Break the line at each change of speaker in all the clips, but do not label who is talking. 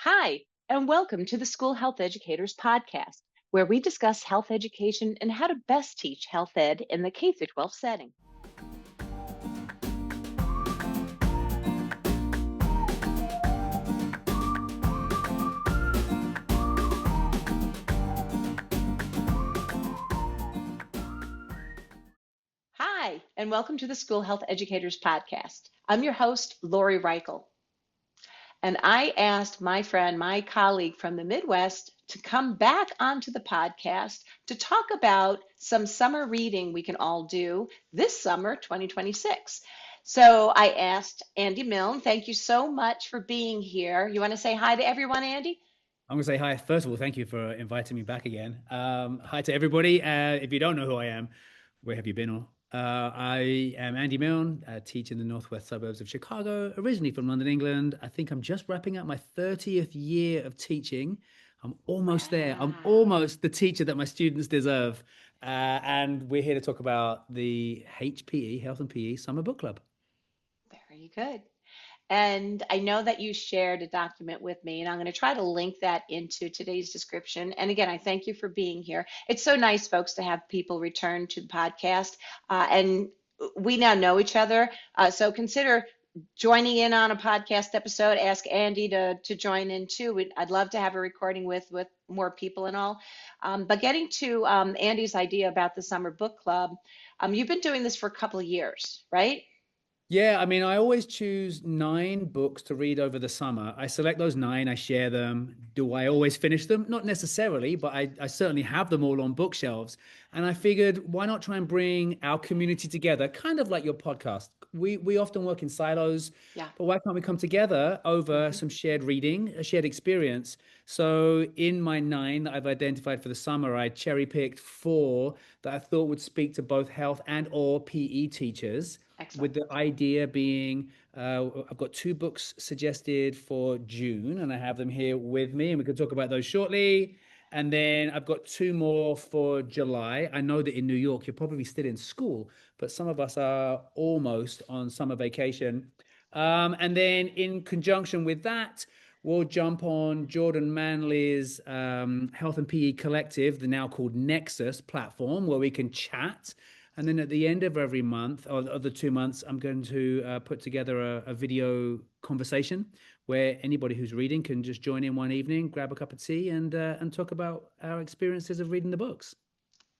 Hi, and welcome to the School Health Educators Podcast, where we discuss health education and how to best teach health ed in the K 12 setting. Hi, and welcome to the School Health Educators Podcast. I'm your host, Lori Reichel. And I asked my friend, my colleague from the Midwest, to come back onto the podcast to talk about some summer reading we can all do this summer, 2026. So I asked Andy Milne, thank you so much for being here. You want to say hi to everyone, Andy?
I'm going to say hi. First of all, thank you for inviting me back again. Hi to everybody. If you don't know who I am, where have you been? I am Andy Milne, teach in the northwest suburbs of Chicago, originally from London, England. I think I'm just wrapping up my 30th year of teaching. I'm almost there. I'm
Wow.
almost the teacher that my students deserve. And we're here to talk about the HPE, Health and PE Summer Book Club.
Very good. And I know that you shared a document with me, and I'm going to try to link that into today's description. And again, I thank you for being here. It's so nice, folks, to have people return to the podcast. And we now know each other. So consider joining in on a podcast episode. Ask Andy to join in too. I'd love to have a recording with more people and all. But getting to Andy's idea about the summer book club, you've been doing this for a couple of years, right?
Yeah, I mean, I always choose 9 books to read over the summer. I select those 9, I share them. Do I always finish them? Not necessarily, but I certainly have them all on bookshelves. And I figured, why not try and bring our community together, kind of like your podcast? We often work in silos,
Yeah.
but why can't we come together over
Mhm.
some shared reading, a shared experience? So in my 9 that I've identified for the summer, I cherry picked 4 that I thought would speak to both health and or PE teachers,
Excellent.
with the idea being I've got 2 books suggested for June, and I have them here with me, and we can talk about those shortly. And then I've got 2 more for July. I know that in New York, you're probably still in school, but some of us are almost on summer vacation. And then in conjunction with that, we'll jump on Jordan Manley's Health and PE Collective, the now called Nexus platform, where we can chat. And then at the end of every month, or of the 2 months, I'm going to put together a video conversation where anybody who's reading can just join in one evening, grab a cup of tea, and talk about our experiences of reading the books.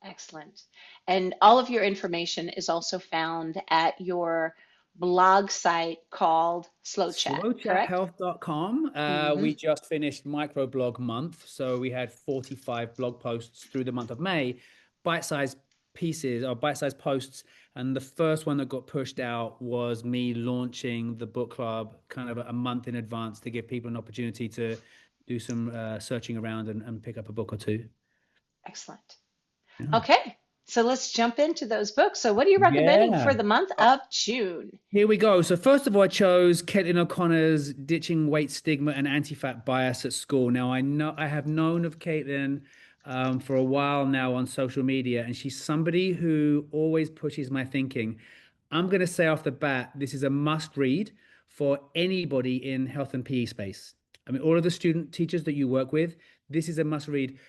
Excellent. And all of your information is also found at your blog site called Slow Chat, correct?
Slowchathealth.com. We
Hmm.
just finished microblog month, so we had 45 blog posts through the month of May, bite-sized pieces or bite-sized posts. And the first one that got pushed out was me launching the book club kind of a month in advance to give people an opportunity to do some searching around and pick up a book or two.
Excellent.
Yeah.
Okay, so let's jump into those books. So, what are you recommending
Yeah.
for the month of June?
Here we go. So first of all, I chose Cait O'Connor's Ditching Weight Stigma and Anti-Fat Bias at School. Now, I have known of Caitlin for a while now on social media, and she's somebody who always pushes my thinking. I'm going to say off the bat, this is a must read for anybody in health and PE space. I mean, all of the student teachers that you work with, this is a must read.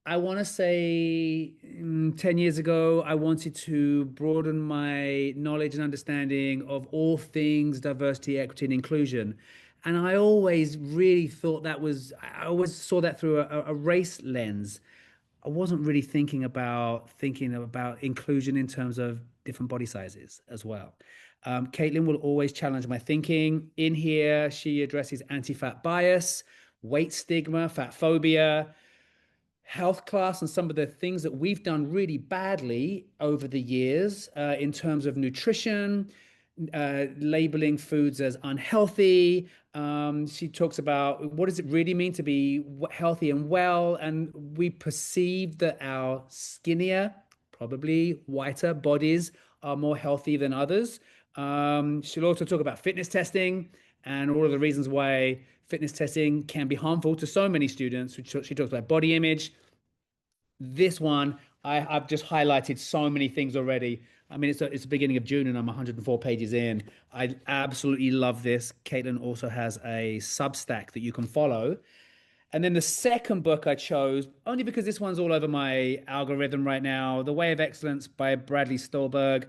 I want to say 10 years ago, I wanted to broaden my knowledge and understanding of all things diversity, equity, and inclusion. And I always really thought I always saw that through a race lens. I wasn't really thinking about inclusion in terms of different body sizes as well. Caitlin will always challenge my thinking. In here, she addresses anti-fat bias, weight stigma, fat phobia, health class, and some of the things that we've done really badly over the years in terms of nutrition, labeling foods as unhealthy. She talks about what does it really mean to be healthy and well, and we perceive that our skinnier, probably whiter bodies are more healthy than others. She'll also talk about fitness testing and all of the reasons why fitness testing can be harmful to so many students. She talks about body image. This one, I've just highlighted so many things already. I mean, it's the beginning of June and I'm 104 pages in. I absolutely love this. Caitlin also has a Substack that you can follow. And then the second book I chose, only because this one's all over my algorithm right now, The Way of Excellence by Bradley Stulberg.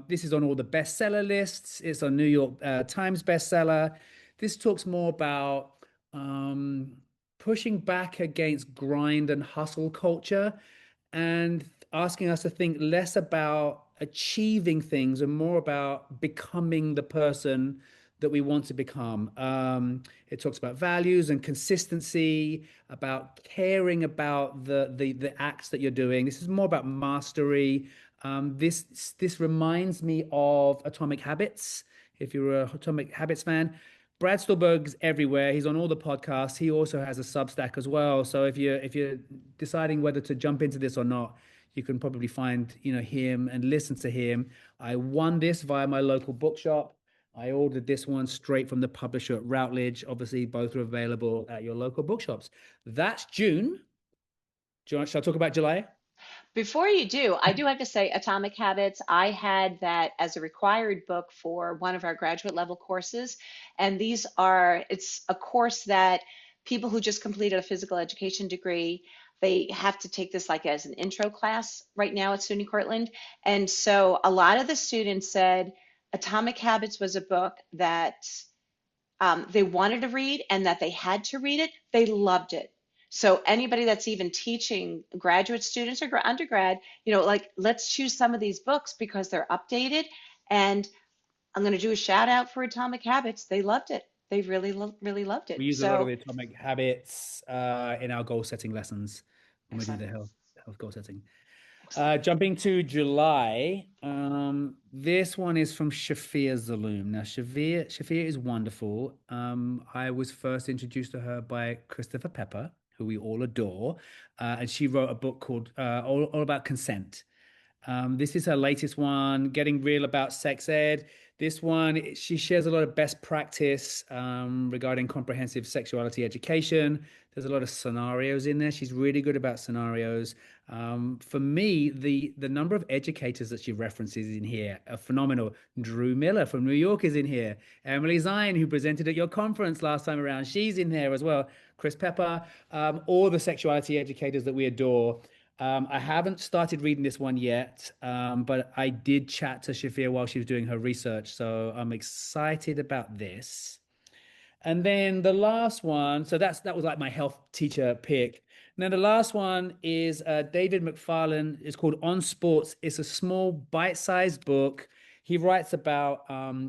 This is on all the bestseller lists. It's on New York Times bestseller. This talks more about um, pushing back against grind and hustle culture and asking us to think less about achieving things and more about becoming the person that we want to become. It talks about values and consistency, about caring about the acts that you're doing. This is more about mastery. This reminds me of Atomic Habits. If you're a Atomic Habits fan, Brad Stulberg's everywhere. He's on all the podcasts. He also has a Substack as well. So if you're deciding whether to jump into this or not, you can probably find him and listen to him. I won this via my local bookshop. I ordered this one straight from the publisher at Routledge. Obviously, both are available at your local bookshops. That's June. Shall I talk about July?
Before you do, I do have to say Atomic Habits, I had that as a required book for one of our graduate level courses. And it's a course that people who just completed a physical education degree, they have to take this like as an intro class right now at SUNY Cortland. And so a lot of the students said Atomic Habits was a book that they wanted to read and that they had to read it. They loved it. So anybody that's even teaching graduate students or undergrad, like let's choose some of these books because they're updated. And I'm going to do a shout out for Atomic Habits. They loved it. They really, really loved it.
We use a lot of
So
the Atomic Habits in our goal setting lessons when we do
excellent,
the health goal setting.
excellent.
Jumping to July, this one is from Shafia Zaloom. Now, Shafia is wonderful. I was first introduced to her by Christopher Pepper, who we all adore, and she wrote a book called all About Consent. This is her latest one, Getting Real About Sex Ed. This one, she shares a lot of best practice regarding comprehensive sexuality education. There's a lot of scenarios in there. She's really good about scenarios. For me, the number of educators that she references in here are phenomenal. Drew Miller from New York is in here. Emily Zine, who presented at your conference last time around, she's in there as well. Chris Pepper, all the sexuality educators that we adore. I haven't started reading this one yet, but I did chat to Shafia while she was doing her research, so I'm excited about this. And then the last one, so that was like my health teacher pick. And then the last one is David MacFarland. It's called On Sports. It's a small, bite-sized book. He writes about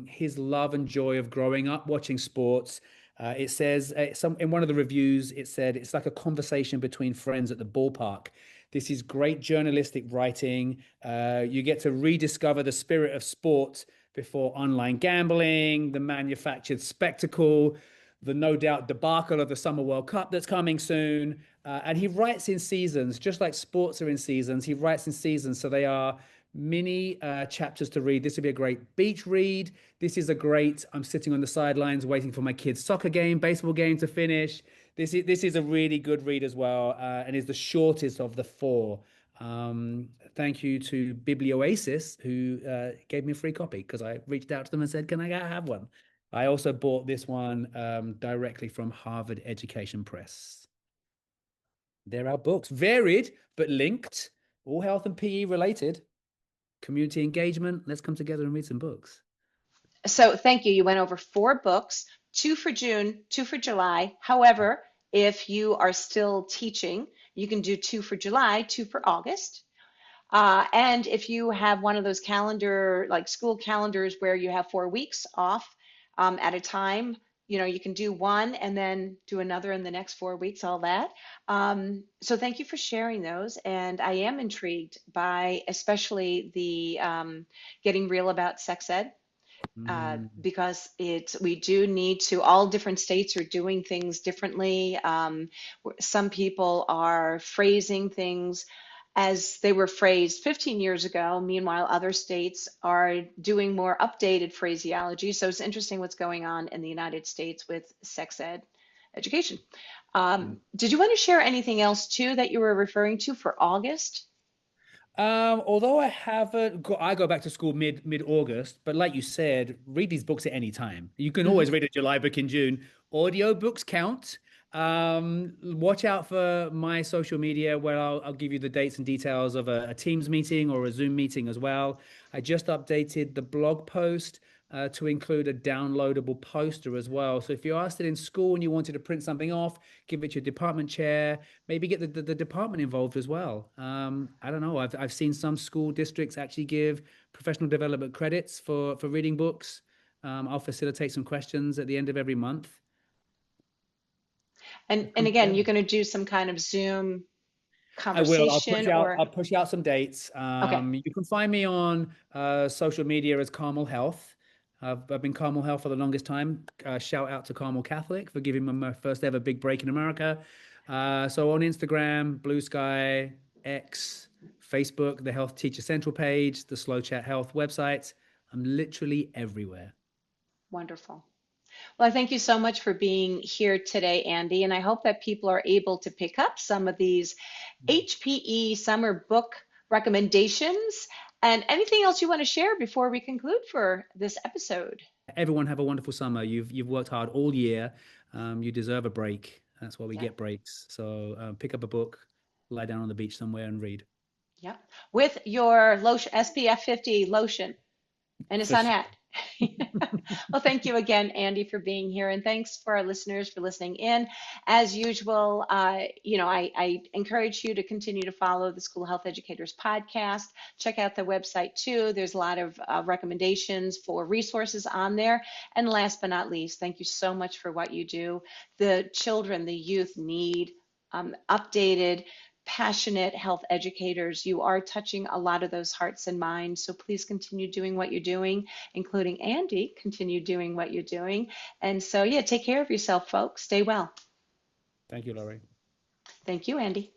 his love and joy of growing up watching sports. It says in one of the reviews, it said it's like a conversation between friends at the ballpark. This is great journalistic writing. You get to rediscover the spirit of sport before online gambling, the manufactured spectacle, the no doubt debacle of the Summer World Cup that's coming soon. And he writes in seasons, just like sports are in seasons. He writes in seasons, so they are mini chapters to read. This would be a great beach read. This is a great, I'm sitting on the sidelines waiting for my kid's soccer game, baseball game to finish. This is a really good read as well, and is the shortest of the four. Thank you to Biblioasis, who gave me a free copy because I reached out to them and said, "Can I have one?" I also bought this one directly from Harvard Education Press. They're our books, varied but linked, all health and PE related. Community engagement. Let's come together and read some books.
So thank you. You went over four books, two for June, two for July. However, if you are still teaching, you can do two for July, two for August. And if you have one of those like school calendars where you have 4 weeks off at a time, you can do one and then do another in the next 4 weeks, all that. So thank you for sharing those. And I am intrigued by especially the getting real about sex ed. Because we do need to, all different states are doing things differently. Some people are phrasing things as they were phrased 15 years ago. Meanwhile, other states are doing more updated phraseology. So it's interesting what's going on in the United States with sex ed education. Did you want to share anything else too that you were referring to for August?
Although I haven't go, I go back to school mid August, but like you said, read these books at any time. You can always
Hmm.
read a July book in June. Audio books count. Watch out for my social media where I'll give you the dates and details of a Teams meeting or a Zoom meeting as well. I just updated the blog post to include a downloadable poster as well. So if you are still in school and you wanted to print something off, give it to your department chair, maybe get the department involved as well. I don't know. I've seen some school districts actually give professional development credits for reading books. I'll facilitate some questions at the end of every month. So
And
come
again, you're
together.
going to do some kind of Zoom
I will.
conversation or
I'll push out some dates.
okay,
You can find me on social media as Carmel Health. I've been Carmel Health for the longest time. Shout out to Carmel Catholic for giving me my first ever big break in America. So on Instagram, Blue Sky, X, Facebook, the Health Teacher Central page, the Slow Chat Health website. I'm literally everywhere.
wonderful. Well, I thank you so much for being here today, Andy, and I hope that people are able to pick up some of these HPE summer book recommendations. And anything else you want to share before we conclude for this episode?
Everyone have a wonderful summer. You've worked hard all year. You deserve a break. That's why we
Yeah,
get breaks. So pick up a book, lie down on the beach somewhere and read.
yeah. With your lotion, SPF 50 lotion and a
For
sun
sure.
hat. Well, thank you again, Andy, for being here. And thanks for our listeners for listening in. As usual, I encourage you to continue to follow the School Health Educators podcast. Check out the website too. There's a lot of recommendations for resources on there. And last but not least, thank you so much for what you do. The children, the youth need updated, passionate health educators. You are touching a lot of those hearts and minds. So please continue doing what you're doing, including Andy, continue doing what you're doing. And so, yeah, take care of yourself, folks. Stay well.
Thank you, Laurie.
Thank you, Andy.